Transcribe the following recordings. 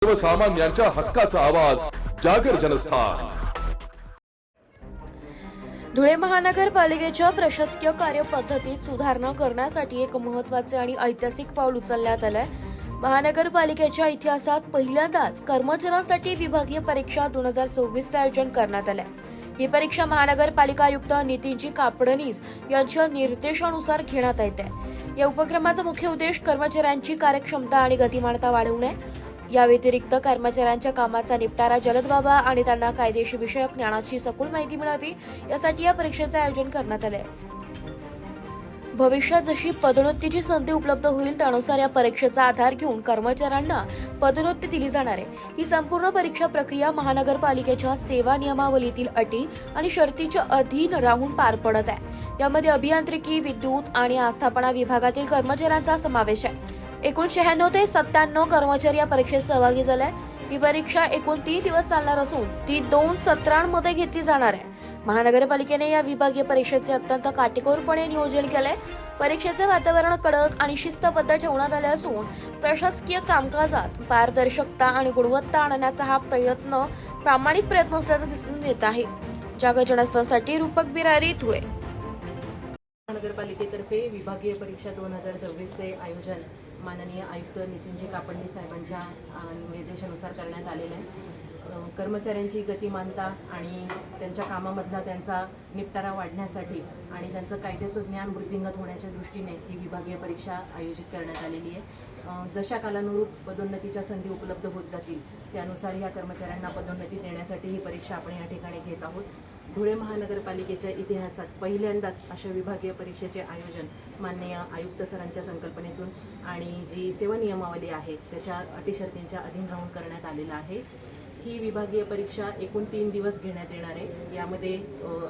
सर्वसामान्यांच्या हक्काचा आवाज जागर जनस्थान। धुळे महानगरपालिकेच्या प्रशासकीय कार्यपद्धतीत सुधारणा करण्यासाठी एक महत्त्वाचे आणि ऐतिहासिक पाऊल उचलण्यात आले। महानगरपालिकेच्या इतिहासात पहिल्यांदाच कर्मचाऱ्यांसाठी विभागीय परीक्षा 2026 चे आयोजन करण्यात आले। ही परीक्षा महानगरपालिका आयुक्त नितीनजी कापडणीस यांच्या निर्देशानुसार घेण्यात येते। या उपक्रमाचा मुख्य उद्देश कर्मचाऱ्यांची कार्यक्षमता आणि गतिमानता वाढवणे, या व्यतिरिक्त कर्मचाऱ्यांच्या कामाचा निपटारा जलद व्हावा आणि त्यांना कायदेशीर विषयक ज्ञानाची सखोल माहिती मिळावी यासाठी या परीक्षेचे आयोजन करण्यात आले। भविष्यात जशी पदोन्नतीची संधी उपलब्ध होईल त्यानुसार या परीक्षेचा आधार घेऊन कर्मचाऱ्यांना पदोन्नती दिली जाणार आहे। ही संपूर्ण परीक्षा प्रक्रिया महानगरपालिकेच्या सेवा नियमावलीतील अटी आणि शर्तीच्या अधीन राहून पार पडत आहे। यामध्ये अभियांत्रिकी, विद्युत आणि आस्थापना विभागातील कर्मचाऱ्यांचा समावेश आहे। एकूण 96 ते 97 कर्मचारी या परीक्षेत सहभागी झाले। ही परीक्षा एकूण 3 दिवस चालणार असून ती 2 सत्रांमध्ये घेतली जाणार आहे। महानगरपालिकेने या विभागीय परीक्षेचे अत्यंत काटेकोरपणे नियोजन केले। परीक्षेचे वातावरण कडक आणि शिस्तबद्ध ठेवण्यात आले असून प्रशासकीय कामकाजात पारदर्शकता आणि गुणवत्ता आणण्याचा हा प्रामाणिक प्रयत्न असल्याचे दिसून येत आहे। जागर जनस्थानसाठी रूपक बिरारी, धुळे। महानगरपालिकेतर्फे विभागीय परीक्षा 2026 चे आयोजन माननीय आयुक्त नितीनजी कापडणीस साहेबांच्या निर्देशानुसार करण्यात आलेले आहे। कर्मचाऱ्यांची गतिमानता आणि त्यांच्या कामामधला त्यांचा निपटारा वाढण्यासाठी आणि त्यांचं कायद्याचं ज्ञान वृद्धिंगत होण्याच्या दृष्टीने ही विभागीय परीक्षा आयोजित करण्यात आलेली आहे। जशा कालानुरूप पदोन्नतीच्या संधी उपलब्ध होत जातील त्यानुसार या कर्मचाऱ्यांना पदोन्नती देण्यासाठी ही परीक्षा आपण या ठिकाणी घेत आहोत। धुळे महानगरपालिकेच्या इतिहासात पहिल्यांदाच अशा विभागीय परीक्षेचे आयोजन माननीय आयुक्त सरांच्या संकल्पनेतून आणि जी सेवा नियमावली आहे त्याच्या अटी शर्तींच्या अधीन राहून करण्यात आलेला आहे। ही विभागीय परीक्षा एकूण 3 दिवस घेण्यात येणार आहे। यामध्ये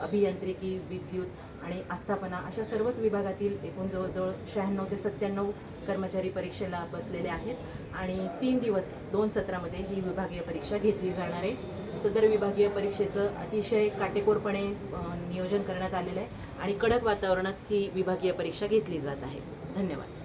अभियांत्रिकी, विद्युत आणि आस्थापना अशा सर्वच विभागातील एकूण जवळजवळ 96 ते 97 कर्मचारी परीक्षेला बसलेले आहेत आणि 3 दिवस 2 सत्रामध्ये ही विभागीय परीक्षा घेतली जाणार आहे। सदर विभागीय परीक्षेचं अतिशय काटेकोरपणे नियोजन करण्यात आलेलं आहे आणि कडक वातावरणात ही विभागीय परीक्षा घेतली जात आहे। धन्यवाद।